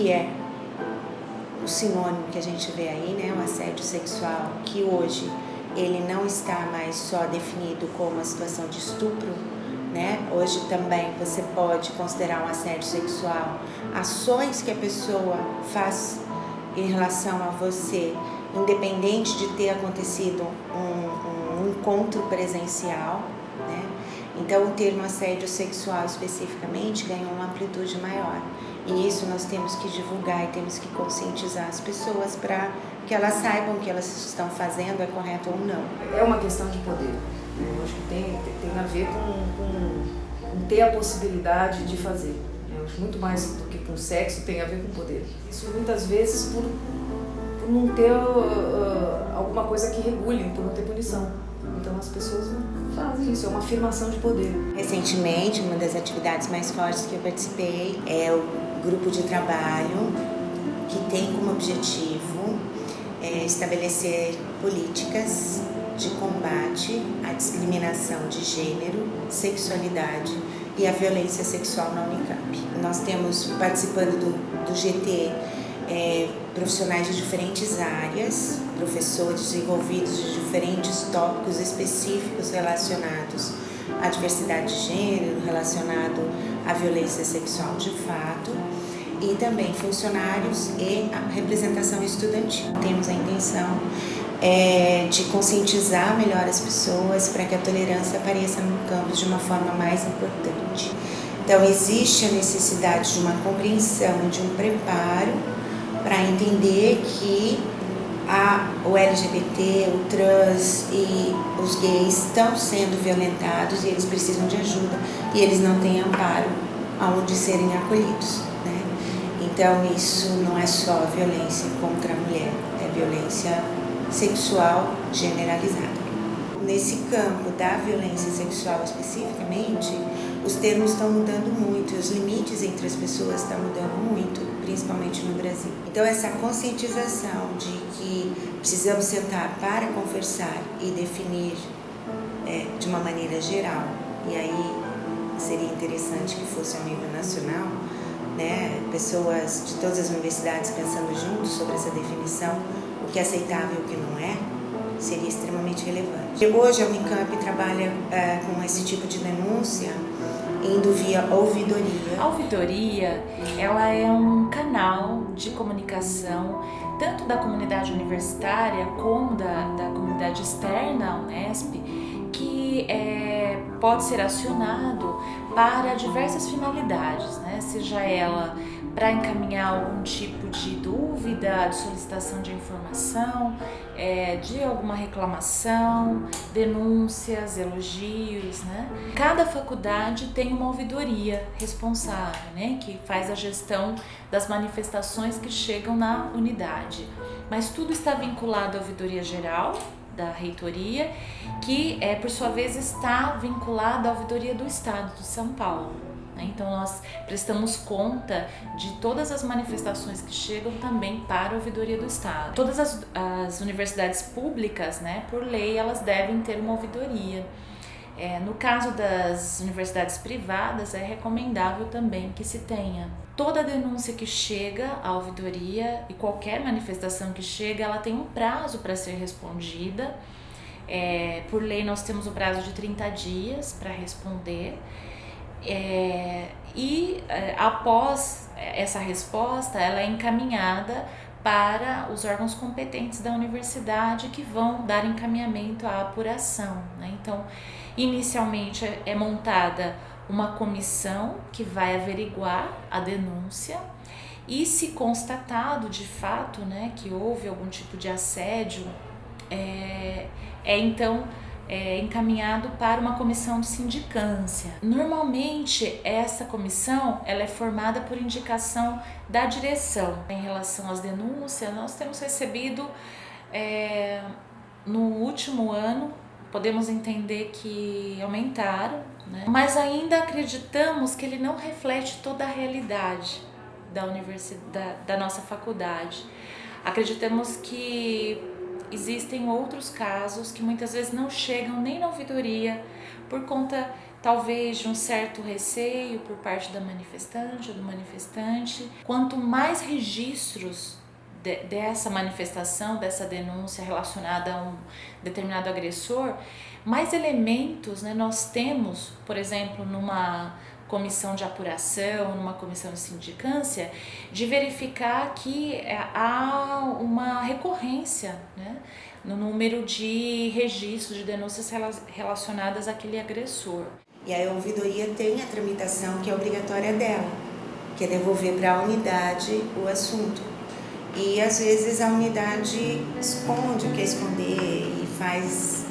que é o sinônimo que a gente vê aí, né, o assédio sexual, que hoje ele não está mais só definido como a situação de estupro, né? Hoje também você pode considerar um assédio sexual ações que a pessoa faz em relação a você, independente de ter acontecido um encontro presencial, né? Então o termo assédio sexual especificamente ganhou uma amplitude maior. E isso nós temos que divulgar e temos que conscientizar as pessoas para que elas saibam o que elas estão fazendo é correto ou não. É uma questão de poder. Eu acho que tem a ver com ter a possibilidade de fazer. Eu acho muito mais do que com sexo, tem a ver com poder. Isso muitas vezes por não ter alguma coisa que regule, por não ter punição. Então as pessoas não fazem isso, é uma afirmação de poder. Recentemente, uma das atividades mais fortes que eu participei é o grupo de trabalho que tem como objetivo estabelecer políticas de combate à discriminação de gênero, sexualidade e à violência sexual na Unicamp. Nós temos participando do GT profissionais de diferentes áreas, professores envolvidos de diferentes tópicos específicos relacionados à diversidade de gênero, relacionado à violência sexual de fato, e também funcionários e a representação estudantil. Temos a intenção de conscientizar melhor as pessoas para que a tolerância apareça no campus de uma forma mais importante. Então existe a necessidade de uma compreensão, de um preparo para entender que o LGBT, o trans e os gays estão sendo violentados e eles precisam de ajuda e eles não têm amparo aonde serem acolhidos, né? Então isso não é só violência contra a mulher, é violência sexual generalizada. Nesse campo da violência sexual especificamente, os termos estão mudando muito, os limites entre as pessoas estão mudando muito, principalmente no Brasil. Então essa conscientização de que precisamos sentar para conversar e definir de uma maneira geral, e aí seria interessante que fosse ao nível nacional, né, pessoas de todas as universidades pensando juntos sobre essa definição, o que é aceitável e o que não é, seria extremamente relevante. Hoje a Unicamp trabalha com esse tipo de denúncia indo via ouvidoria. A ouvidoria, ela é um canal de comunicação tanto da comunidade universitária como da comunidade externa à Unesp, que pode ser acionado para diversas finalidades, né? Seja ela para encaminhar algum tipo de dúvida, de solicitação de informação, de alguma reclamação, denúncias, elogios, né? Cada faculdade tem uma ouvidoria responsável, né? Que faz a gestão das manifestações que chegam na unidade. Mas tudo está vinculado à ouvidoria geral da reitoria, que por sua vez está vinculada à ouvidoria do Estado de São Paulo. Então nós prestamos conta de todas as manifestações que chegam também para a ouvidoria do Estado. Todas as universidades públicas, né, por lei, elas devem ter uma ouvidoria. No caso das universidades privadas, é recomendável também que se tenha. Toda denúncia que chega à ouvidoria e qualquer manifestação que chega, ela tem um prazo para ser respondida. Por lei, nós temos o prazo de 30 dias para responder. Após essa resposta, ela é encaminhada para os órgãos competentes da universidade que vão dar encaminhamento à apuração, né? Então, inicialmente é montada uma comissão que vai averiguar a denúncia e, se constatado de fato, né, que houve algum tipo de assédio, então encaminhado para uma comissão de sindicância. Normalmente essa comissão ela é formada por indicação da direção. Em relação às denúncias, nós temos recebido no último ano, podemos entender que aumentaram, né? Mas ainda acreditamos que ele não reflete toda a realidade da universidade, da nossa faculdade. Acreditamos que existem outros casos que muitas vezes não chegam nem na ouvidoria por conta talvez de um certo receio por parte da manifestante ou do manifestante. Quanto mais registros dessa manifestação, dessa denúncia relacionada a um determinado agressor, mais elementos, né, nós temos, por exemplo, numa comissão de apuração, numa comissão de sindicância, de verificar que há uma recorrência, né, no número de registros de denúncias relacionadas àquele agressor. E a ouvidoria tem a tramitação que é obrigatória dela, que é devolver para a unidade o assunto. E às vezes a unidade esconde o que é esconder e faz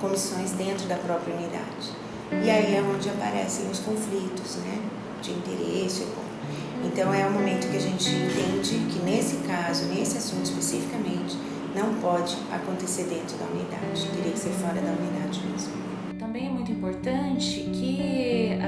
comissões dentro da própria unidade. E aí é onde aparecem os conflitos, né, de interesse. Então é o momento que a gente entende que nesse caso, nesse assunto especificamente, não pode acontecer dentro da unidade, teria que ser fora da unidade mesmo. Também é muito importante que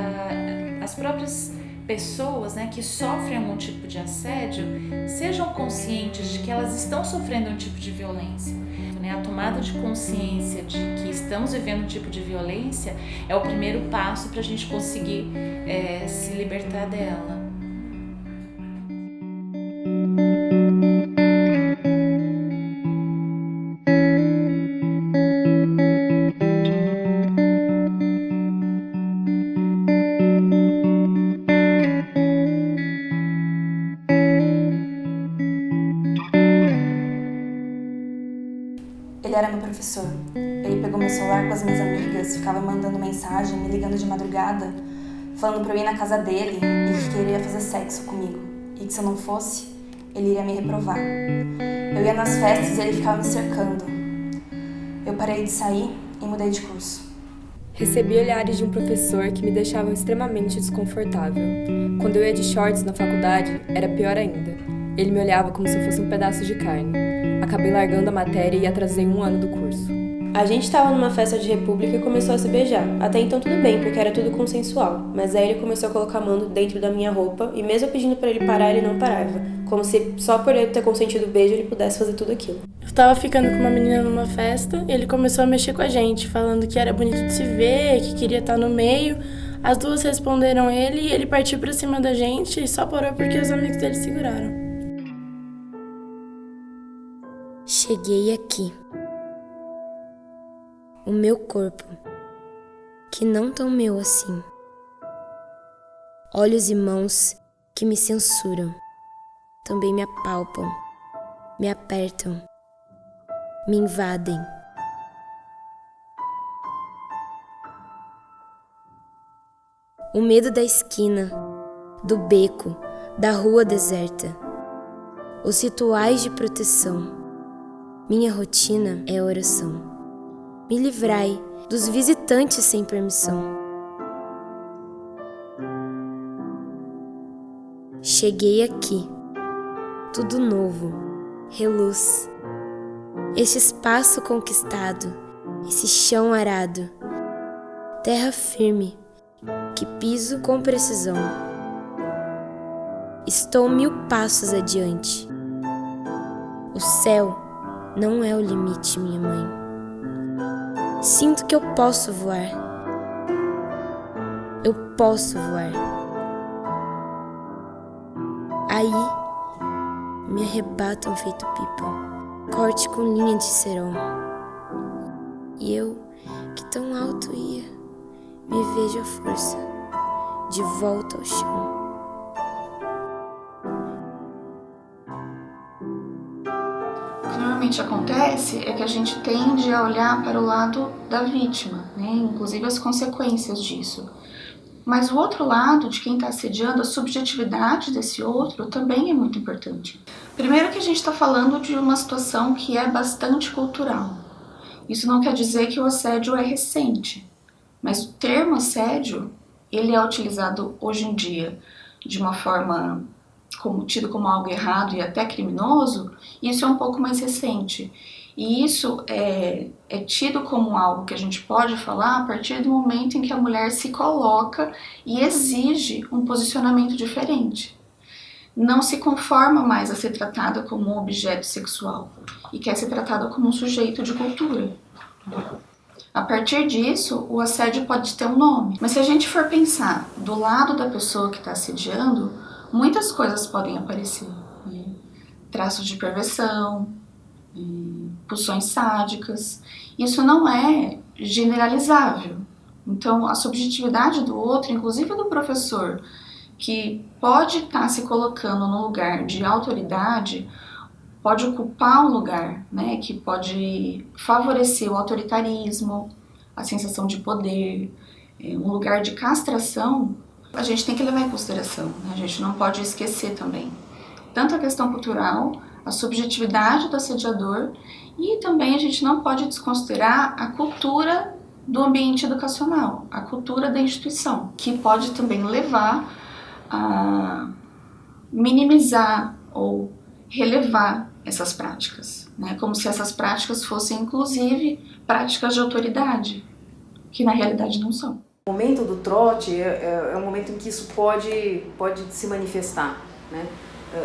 as próprias pessoas, né, que sofrem algum tipo de assédio sejam conscientes de que elas estão sofrendo um tipo de violência. Né? A tomada de consciência de que estamos vivendo um tipo de violência é o primeiro passo para a gente conseguir se libertar dela. Ele era meu professor. Ele pegou meu celular com as minhas amigas, ficava mandando mensagem, me ligando de madrugada, falando pra eu ir na casa dele e que ele ia fazer sexo comigo. E que se eu não fosse, ele iria me reprovar. Eu ia nas festas e ele ficava me cercando. Eu parei de sair e mudei de curso. Recebi olhares de um professor que me deixavam extremamente desconfortável. Quando eu ia de shorts na faculdade, era pior ainda. Ele me olhava como se eu fosse um pedaço de carne. Acabei largando a matéria e atrasei 1 ano do curso. A gente estava numa festa de república e começou a se beijar. Até então tudo bem, porque era tudo consensual. Mas aí ele começou a colocar a mão dentro da minha roupa e mesmo pedindo pra ele parar, ele não parava. Como se só por ele ter consentido o beijo ele pudesse fazer tudo aquilo. Eu tava ficando com uma menina numa festa e ele começou a mexer com a gente, falando que era bonito de se ver, que queria estar no meio. As duas responderam ele e ele partiu pra cima da gente e só parou porque os amigos dele seguraram. Cheguei aqui. O meu corpo, que não tão meu assim. Olhos e mãos que me censuram, também me apalpam, me apertam, me invadem. O medo da esquina, do beco, da rua deserta. Os rituais de proteção. Minha rotina é oração. Me livrai dos visitantes sem permissão. Cheguei aqui, tudo novo, reluz. Este espaço conquistado, esse chão arado, terra firme, que piso com precisão. Estou 1000 passos adiante. O céu não é o limite, minha mãe. Sinto que eu posso voar. Eu posso voar. Aí, me arrebatam feito pipa, corte com linha de cerol. E eu, que tão alto ia, me vejo à força, de volta ao chão. O que normalmente acontece é que a gente tende a olhar para o lado da vítima, né? Inclusive as consequências disso. Mas o outro lado, de quem está assediando, a subjetividade desse outro também é muito importante. Primeiro que a gente está falando de uma situação que é bastante cultural. Isso não quer dizer que o assédio é recente, mas o termo assédio, ele é utilizado hoje em dia de uma forma tido como algo errado e até criminoso. Isso é um pouco mais recente. E isso é tido como algo que a gente pode falar a partir do momento em que a mulher se coloca e exige um posicionamento diferente. Não se conforma mais a ser tratada como um objeto sexual e quer ser tratada como um sujeito de cultura. A partir disso, o assédio pode ter um nome. Mas se a gente for pensar do lado da pessoa que está assediando, muitas coisas podem aparecer. Né? Traços de perversão, pulsões sádicas. Isso não é generalizável. Então, a subjetividade do outro, inclusive do professor, que pode estar se colocando no lugar de autoridade, pode ocupar um lugar, né, que pode favorecer o autoritarismo, a sensação de poder, um lugar de castração, a gente tem que levar em consideração, né? A gente não pode esquecer também. Tanto a questão cultural, a subjetividade do assediador, e também a gente não pode desconsiderar a cultura do ambiente educacional, a cultura da instituição, que pode também levar a minimizar ou relevar essas práticas, né? Como se essas práticas fossem, inclusive, práticas de autoridade, que na realidade não são. O momento do trote é um momento em que isso pode se manifestar, né?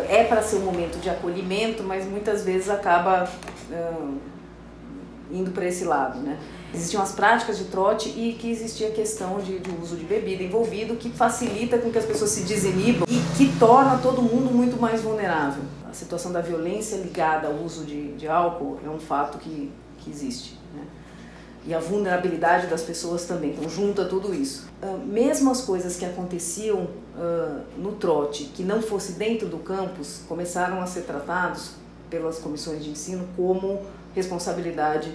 É para ser um momento de acolhimento, mas muitas vezes acaba indo para esse lado, né? Existiam as práticas de trote e que existia a questão de uso de bebida envolvido, que facilita com que as pessoas se desinibam e que torna todo mundo muito mais vulnerável. A situação da violência ligada ao uso de álcool é um fato que existe, né? E a vulnerabilidade das pessoas também, então junta tudo isso. Mesmo as coisas que aconteciam no trote, que não fosse dentro do campus, começaram a ser tratados pelas comissões de ensino como responsabilidade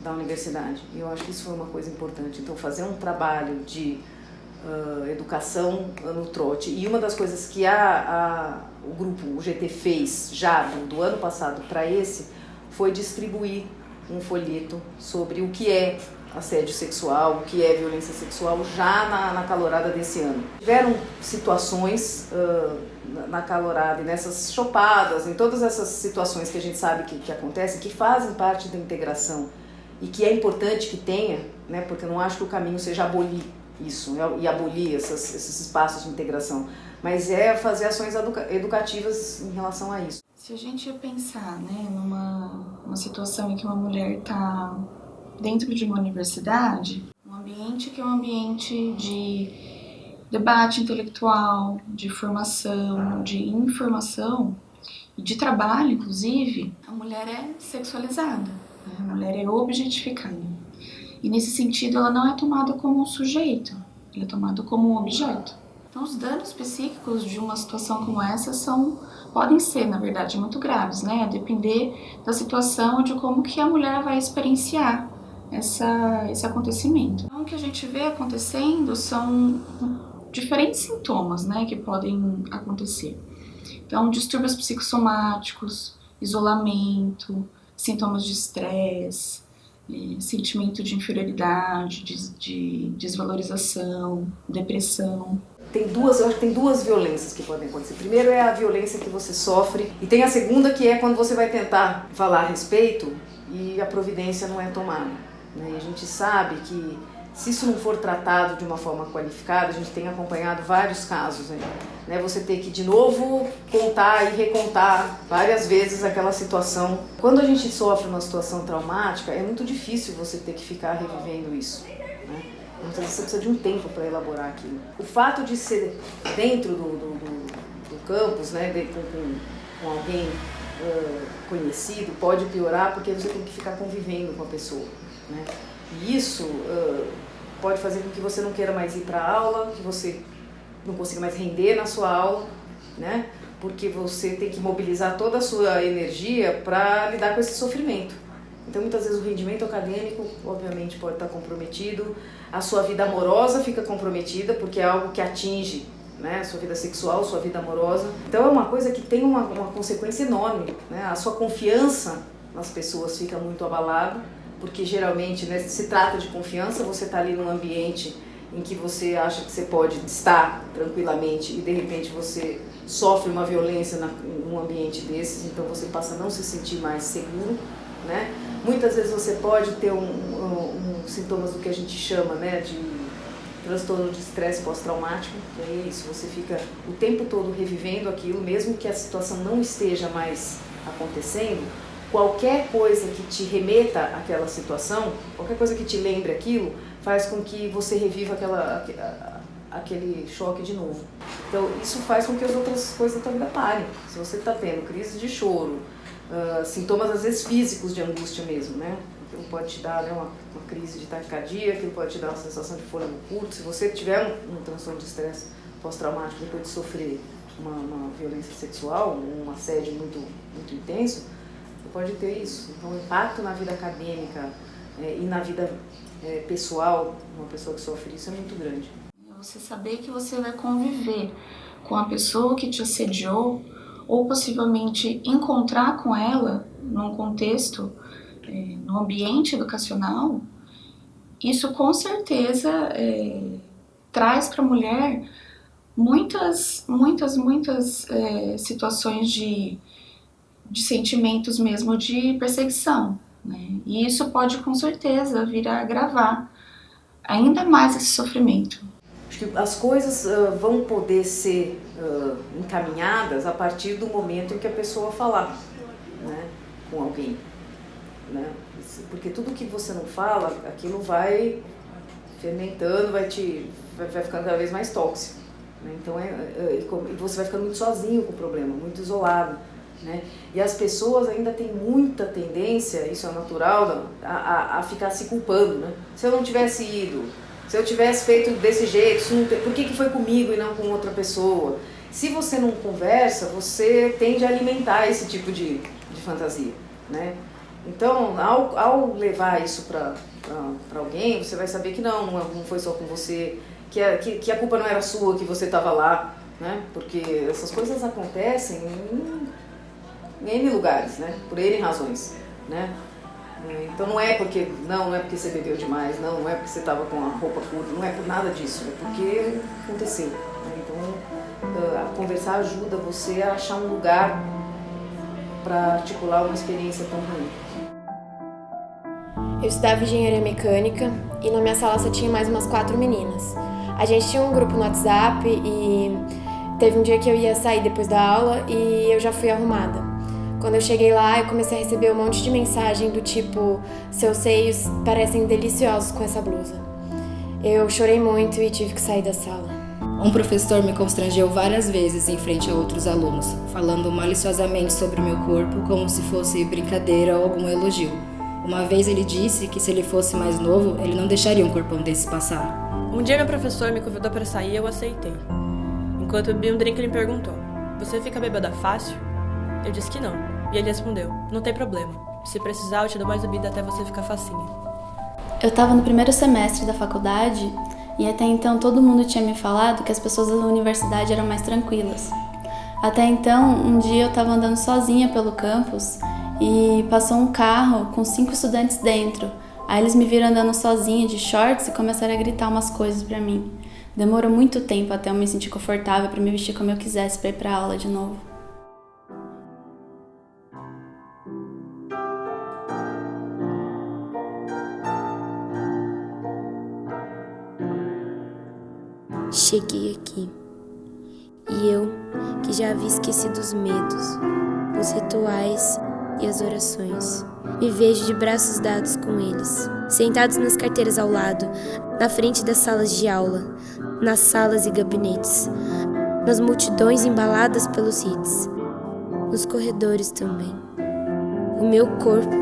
da universidade. E eu acho que isso foi uma coisa importante. Então, fazer um trabalho de educação no trote. E uma das coisas que o grupo, o GT, fez já do ano passado para esse, foi distribuir um folheto sobre o que é assédio sexual, o que é violência sexual, já na calorada desse ano. Tiveram situações na calorada e nessas chopadas, em todas essas situações que a gente sabe que acontecem, que fazem parte da integração e que é importante que tenha, né, porque eu não acho que o caminho seja abolir isso, né, e abolir esses espaços de integração, mas é fazer ações educativas em relação a isso. Se a gente pensar, né, numa situação em que uma mulher está dentro de uma universidade, um ambiente que é um ambiente de debate intelectual, de formação, de informação e de trabalho, inclusive, a mulher é sexualizada, né? A mulher é objetificada. E nesse sentido ela não é tomada como um sujeito, ela é tomada como um objeto. Então os danos psíquicos de uma situação como essa podem ser, na verdade, muito graves, né? A depender da situação, de como que a mulher vai experienciar esse acontecimento. Então, o que a gente vê acontecendo são diferentes sintomas, né, que podem acontecer. Então, distúrbios psicossomáticos, isolamento, sintomas de estresse, sentimento de inferioridade, de desvalorização, depressão. Eu acho que tem duas violências que podem acontecer. Primeiro é a violência que você sofre, e tem a segunda, que é quando você vai tentar falar a respeito e a providência não é tomada, né? E a gente sabe que se isso não for tratado de uma forma qualificada, a gente tem acompanhado vários casos, né? Você ter que de novo contar e recontar várias vezes aquela situação. Quando a gente sofre uma situação traumática, é muito difícil você ter que ficar revivendo isso, né? Muitas vezes você precisa de um tempo para elaborar aquilo. O fato de ser dentro do campus, né, com alguém conhecido, pode piorar porque você tem que ficar convivendo com a pessoa, né? E isso pode fazer com que você não queira mais ir para a aula, que você não consiga mais render na sua aula, né? Porque você tem que mobilizar toda a sua energia para lidar com esse sofrimento. Então, muitas vezes o rendimento acadêmico, obviamente, pode estar comprometido, a sua vida amorosa fica comprometida, porque é algo que atinge, né, a sua vida sexual, sua vida amorosa. Então, é uma coisa que tem uma consequência enorme, né? A sua confiança nas pessoas fica muito abalada, porque geralmente, né, se trata de confiança, você está ali num ambiente em que você acha que você pode estar tranquilamente e, de repente, você sofre uma violência num ambiente desses, então você passa a não se sentir mais seguro, né? Muitas vezes você pode ter sintomas do que a gente chama, né, de transtorno de estresse pós-traumático, que é isso, você fica o tempo todo revivendo aquilo, mesmo que a situação não esteja mais acontecendo, qualquer coisa que te remeta àquela situação, qualquer coisa que te lembre aquilo, faz com que você reviva aquele choque de novo. Então, isso faz com que as outras coisas da tua vida parem. Se você está tendo crise de choro, sintomas às vezes físicos de angústia mesmo, né? Aquilo pode te dar, né, uma crise de taquicardia, aquilo pode te dar uma sensação de fôlego curto. Se você tiver um transtorno de estresse pós-traumático depois de sofrer uma violência sexual, um assédio muito intenso, você pode ter isso. Então, o impacto na vida acadêmica e na vida pessoal de uma pessoa que sofre isso é muito grande. Você saber que você vai conviver com a pessoa que te assediou ou possivelmente encontrar com ela num contexto, no ambiente educacional, isso com certeza traz para a mulher muitas situações de sentimentos mesmo de perseguição, né? E isso pode com certeza vir a agravar ainda mais esse sofrimento. Acho que as coisas vão poder ser encaminhadas a partir do momento em que a pessoa falar, né, com alguém, né? Porque tudo que você não fala, aquilo vai fermentando, vai ficando cada vez mais tóxico, né? Então e você vai ficando muito sozinho com o problema, muito isolado, né? E as pessoas ainda têm muita tendência, isso é natural, a ficar se culpando, né? Se eu não tivesse ido, se eu tivesse feito desse jeito, por que foi comigo e não com outra pessoa? Se você não conversa, você tende a alimentar esse tipo de fantasia, né? Então, ao levar isso para alguém, você vai saber que não foi só com você, que a culpa não era sua, que você estava lá, né? Porque essas coisas acontecem em N lugares, né? Por N razões, né? Então não é porque você bebeu demais, não é porque você estava com a roupa curta, não é por nada disso, é porque aconteceu, né? Então, conversar ajuda você a achar um lugar para articular uma experiência tão ruim. Eu estudava engenharia mecânica e na minha sala só tinha mais umas 4 meninas. A gente tinha um grupo no WhatsApp e teve um dia que eu ia sair depois da aula e eu já fui arrumada. Quando eu cheguei lá, eu comecei a receber um monte de mensagem do tipo: seus seios parecem deliciosos com essa blusa. Eu chorei muito e tive que sair da sala. Um professor me constrangeu várias vezes em frente a outros alunos, falando maliciosamente sobre o meu corpo como se fosse brincadeira ou algum elogio. Uma vez ele disse que se ele fosse mais novo, ele não deixaria um corpão desses passar. Um dia meu professor me convidou para sair e eu aceitei. Enquanto eu bebi um drink, ele me perguntou: você fica bêbada fácil? Eu disse que não. E ele respondeu: não tem problema. Se precisar, eu te dou mais bebida até você ficar facinha. Eu estava no primeiro semestre da faculdade e até então todo mundo tinha me falado que as pessoas da universidade eram mais tranquilas. Até então, um dia eu estava andando sozinha pelo campus e passou um carro com 5 estudantes dentro. Aí eles me viram andando sozinha de shorts e começaram a gritar umas coisas pra mim. Demorou muito tempo até eu me sentir confortável para me vestir como eu quisesse para ir pra aula de novo. Cheguei aqui, e eu, que já havia esquecido os medos, os rituais e as orações, me vejo de braços dados com eles, sentados nas carteiras ao lado, na frente das salas de aula, nas salas e gabinetes, nas multidões embaladas pelos hits, nos corredores também. O meu corpo,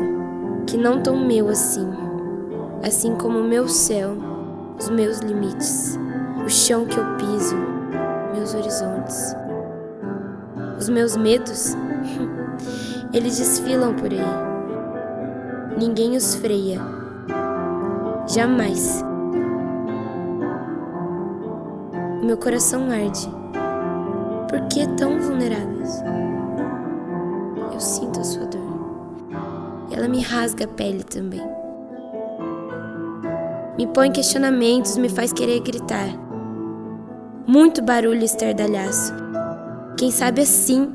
que não tão meu assim como o meu céu, os meus limites. O chão que eu piso, meus horizontes. Os meus medos, eles desfilam por aí. Ninguém os freia. Jamais. O meu coração arde. Por que tão vulneráveis? Eu sinto a sua dor. E ela me rasga a pele também. Me põe questionamentos, me faz querer gritar. Muito barulho e estardalhaço. Quem sabe assim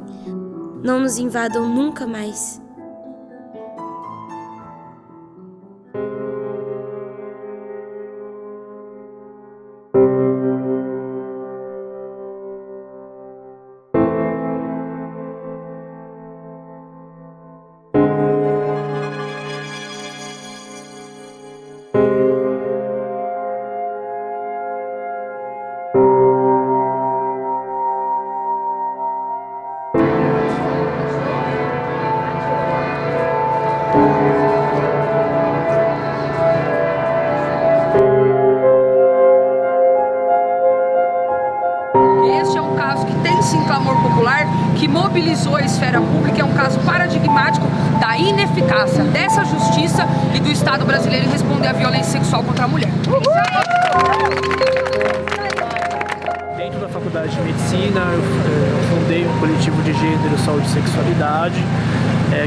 não nos invadam nunca mais. Este é um caso que tem sim clamor popular, que mobilizou a esfera pública, é um caso paradigmático da ineficácia dessa justiça e do Estado brasileiro em responder à violência sexual contra a mulher. Dentro da Faculdade de Medicina, eu fundei um coletivo de gênero, saúde e sexualidade,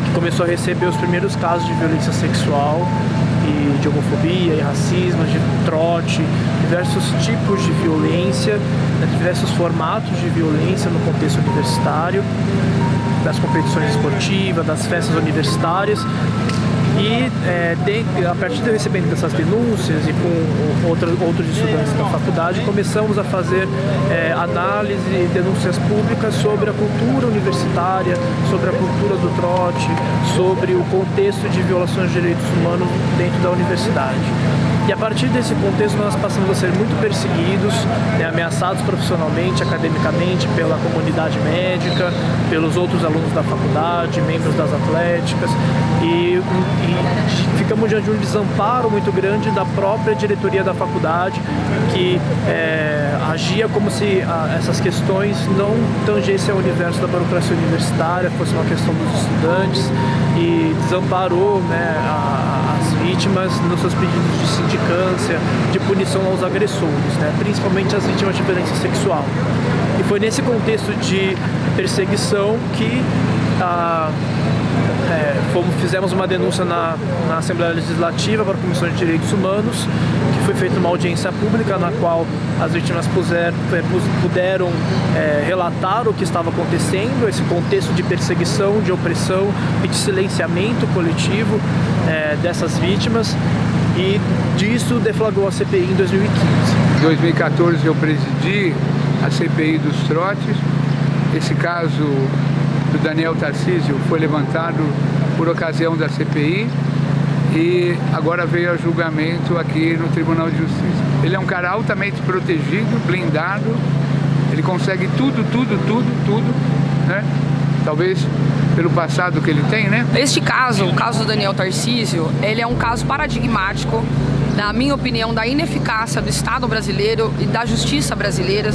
que começou a receber os primeiros casos de violência sexual e de homofobia e racismo, de trote, diversos tipos de violência, diversos formatos de violência no contexto universitário, das competições esportivas, das festas universitárias. E a partir do recebimento dessas denúncias e com outros estudantes da faculdade, começamos a fazer análise e denúncias públicas sobre a cultura universitária, sobre a cultura do trote, sobre o contexto de violações de direitos humanos dentro da universidade. E a partir desse contexto nós passamos a ser muito perseguidos, ameaçados profissionalmente, academicamente, pela comunidade médica, pelos outros alunos da faculdade, membros das atléticas, e ficamos diante de um desamparo muito grande da própria diretoria da faculdade, que agia como se essas questões não tangessem ao universo da burocracia universitária, fosse uma questão dos estudantes, e desamparou as vítimas nos seus pedidos de sindicância, de punição aos agressores, principalmente as vítimas de violência sexual. E foi nesse contexto de perseguição que fizemos uma denúncia na Assembleia Legislativa para a Comissão de Direitos Humanos, que foi feita uma audiência pública na qual as vítimas puderam relatar o que estava acontecendo, esse contexto de perseguição, de opressão e de silenciamento coletivo dessas vítimas, e disso deflagrou a CPI em 2015. Em 2014 eu presidi a CPI dos trotes. Esse caso do Daniel Tarcísio foi levantado por ocasião da CPI e agora veio a julgamento aqui no Tribunal de Justiça. Ele é um cara altamente protegido, blindado, ele consegue tudo, né? Talvez pelo passado que ele tem, né? Este caso, o caso do Daniel Tarcísio, ele é um caso paradigmático, na minha opinião, da ineficácia do Estado brasileiro e da justiça brasileira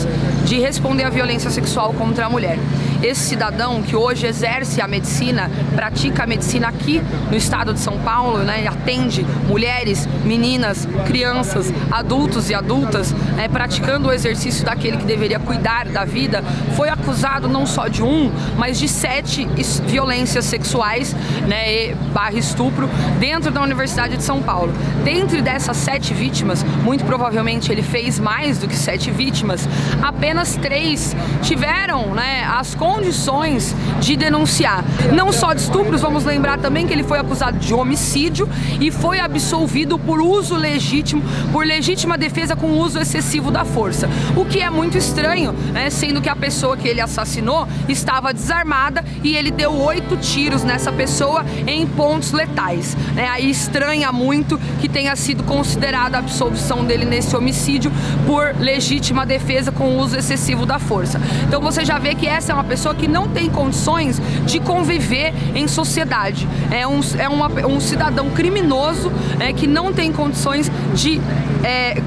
de responder à violência sexual contra a mulher. Esse cidadão que hoje exerce a medicina, pratica a medicina aqui no estado de São Paulo, e atende mulheres, meninas, crianças, adultos e adultas, praticando o exercício daquele que deveria cuidar da vida, foi acusado não só de mas de 7 violências sexuais, barra estupro, dentro da Universidade de São Paulo. Dentre dessas 7 vítimas, muito provavelmente ele fez mais do que 7 vítimas, apenas 3 tiveram as condições de denunciar. Não só de estupros, vamos lembrar também que ele foi acusado de homicídio e foi absolvido por uso legítimo, por legítima defesa com uso excessivo da força. O que é muito estranho, sendo que a pessoa que ele assassinou estava desarmada e ele deu 8 tiros nessa pessoa em pontos letais. Aí estranha muito que tenha sido considerada a absolvição dele nesse homicídio por legítima defesa com uso excessivo da força. Então você já vê que essa é uma pessoa que não tem condições de conviver em sociedade. É um cidadão criminoso que não tem condições de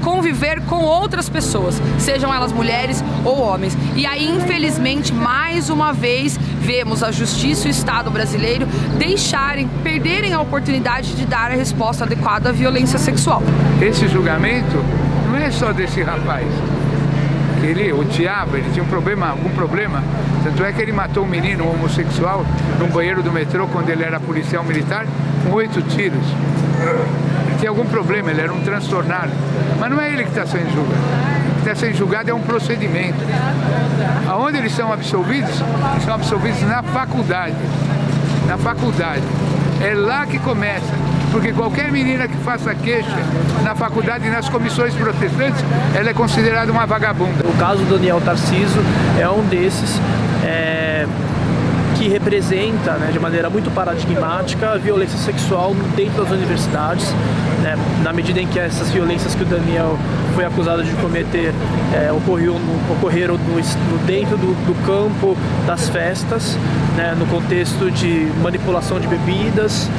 conviver com outras pessoas, sejam elas mulheres ou homens. E aí, infelizmente, mais uma vez, vemos a justiça e o Estado brasileiro perderem a oportunidade de dar a resposta adequada à violência sexual. Esse julgamento não é só desse rapaz, que ele odiava, ele tinha algum problema, tanto é que ele matou um menino homossexual num banheiro do metrô quando ele era policial militar, com 8 tiros. Ele tinha algum problema, ele era um transtornado, mas não é ele que está sendo julgado. O que está sendo julgado é um procedimento. Aonde eles são absolvidos? Eles são absolvidos na faculdade. Na faculdade. É lá que começa. Porque qualquer menina que faça queixa na faculdade e nas comissões protestantes, ela é considerada uma vagabunda. O caso do Daniel Tarcísio é um desses que representa, de maneira muito paradigmática, a violência sexual dentro das universidades, na medida em que essas violências que o Daniel foi acusada de cometer ocorreram dentro do campo das festas, né, no contexto de manipulação de bebidas,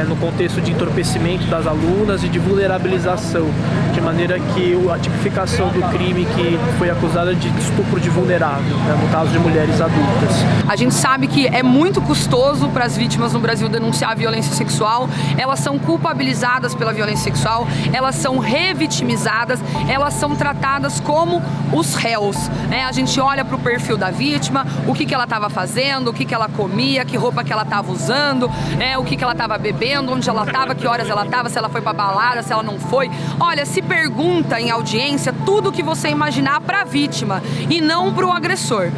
no contexto de entorpecimento das alunas e de vulnerabilização, de maneira que a tipificação do crime que foi acusada de estupro de vulnerável, né, no caso de mulheres adultas. A gente sabe que é muito custoso para as vítimas no Brasil denunciar a violência sexual, elas são culpabilizadas pela violência sexual, elas são revitimizadas, elas são tratadas como os réus, né? A gente olha para o perfil da vítima, o que ela estava fazendo, o que ela comia, que roupa que ela estava usando, o que ela estava bebendo, onde ela estava, que horas ela estava, se ela foi para balada, se ela não foi. Olha, se pergunta em audiência tudo o que você imaginar para a vítima e não para o agressor.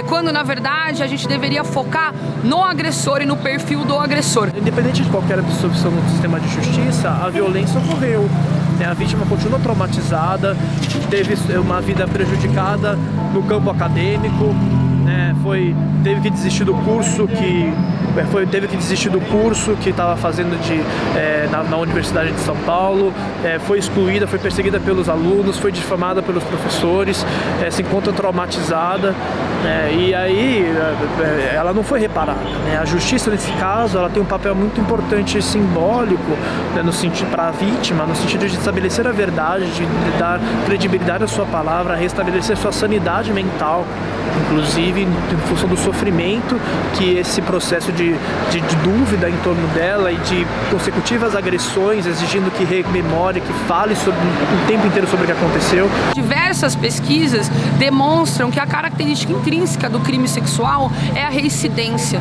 Quando na verdade a gente deveria focar no agressor e no perfil do agressor. Independente de qualquer obstrução no sistema de justiça, a violência ocorreu. A vítima continua traumatizada, teve uma vida prejudicada no campo acadêmico, né? Teve que desistir do curso que estava fazendo na Universidade de São Paulo, foi excluída, foi perseguida pelos alunos, foi difamada pelos professores, se encontra traumatizada, e aí ela não foi reparada, né? A justiça nesse caso ela tem um papel muito importante e simbólico, né, para a vítima, no sentido de estabelecer a verdade, de dar credibilidade à sua palavra, restabelecer sua sanidade mental, inclusive em função do sofrimento que esse processo de dúvida em torno dela e de consecutivas agressões, exigindo que rememore, que fale o tempo inteiro sobre o que aconteceu. Diversas pesquisas demonstram que a característica intrínseca do crime sexual é a reincidência.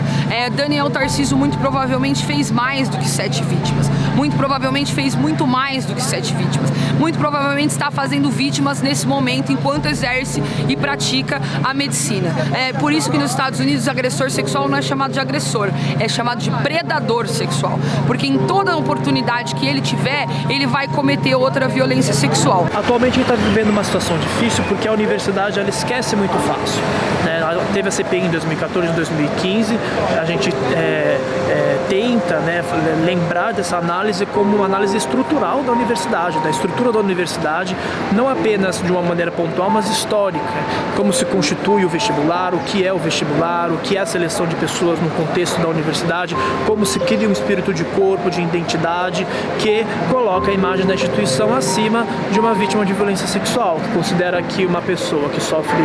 Daniel Tarcísio muito provavelmente fez mais do que 7 vítimas, muito provavelmente fez muito mais do que 7 vítimas, muito provavelmente está fazendo vítimas nesse momento enquanto exerce e pratica a medicina. Por isso que nos Estados Unidos o agressor sexual não é chamado de agressor, é chamado de predador sexual, porque em toda oportunidade que ele tiver, ele vai cometer outra violência sexual. Atualmente a gente está vivendo uma situação difícil porque a universidade ela esquece muito fácil, né? Teve a CPI em 2014 e 2015, a gente tenta, né, lembrar dessa análise como uma análise estrutural da universidade, da estrutura da universidade, não apenas de uma maneira pontual, mas histórica, como se constitui o vestibular, o que é o vestibular, o que é a seleção de pessoas no contexto da universidade, como se cria um espírito de corpo, de identidade, que coloca a imagem da instituição acima de uma vítima de violência sexual, que considera que uma pessoa que sofre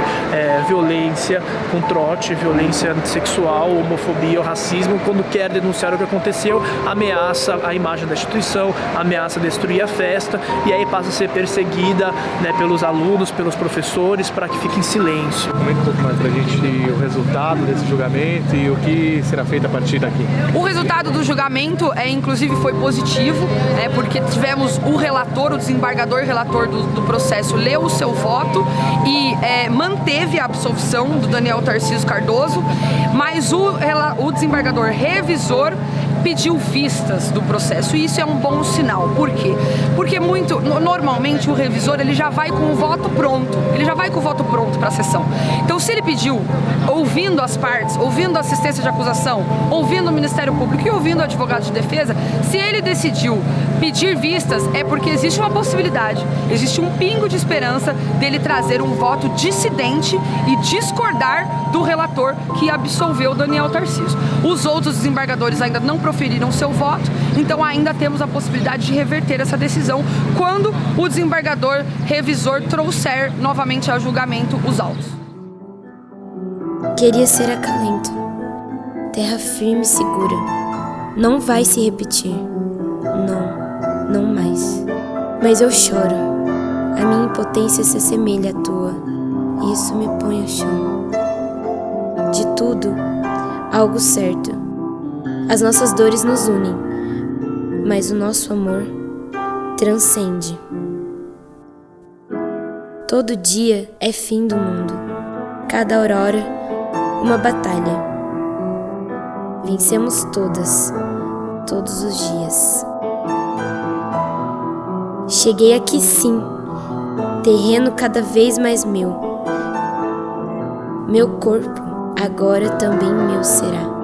violência com trote, violência sexual, homofobia ou racismo, quando quer denunciar o que aconteceu, ameaça a imagem da instituição, ameaça destruir a festa, e aí passa a ser perseguida, né, pelos alunos, pelos professores, para que fique em silêncio. Comenta um pouco mais pra gente o resultado desse julgamento e o que será feito a partir daqui. O resultado do julgamento, inclusive, foi positivo, porque tivemos o relator, o desembargador relator do processo, leu o seu voto e manteve a absolvição do Daniel Tarcísio Cardoso, mas o desembargador revisor pediu vistas do processo, e isso é um bom sinal. Por quê? Porque normalmente o revisor ele já vai com o voto pronto, para a sessão. Então, se ele pediu, ouvindo as partes, ouvindo a assistência de acusação, ouvindo o Ministério Público e ouvindo o advogado de defesa, se ele decidiu pedir vistas, é porque existe uma possibilidade, existe um pingo de esperança dele trazer um voto dissidente e discordar do relator que absolveu Daniel Tarcísio. Os outros desembargadores ainda não proferiram seu voto, então ainda temos a possibilidade de reverter essa decisão quando o desembargador revisor trouxer novamente a julgamento os autos. Queria ser acalento, terra firme e segura. Não vai se repetir. Não mais. Mas eu choro. A minha impotência se assemelha à tua. E isso me põe ao chão. De tudo, algo certo. As nossas dores nos unem, mas o nosso amor transcende. Todo dia é fim do mundo. Cada aurora, uma batalha. Vencemos todas, todos os dias. Cheguei aqui sim, terreno cada vez mais meu. Meu corpo agora também meu será.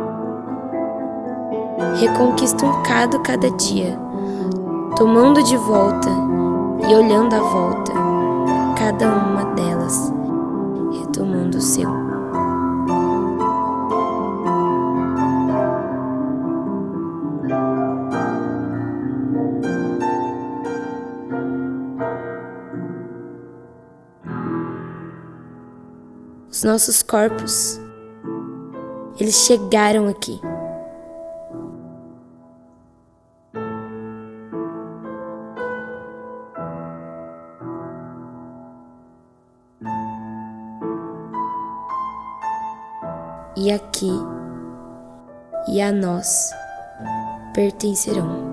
Reconquisto um cada dia, tomando de volta e olhando à volta. cada uma delas, retomando o seu. Os nossos corpos, eles chegaram aqui. E aqui e a nós pertencerão.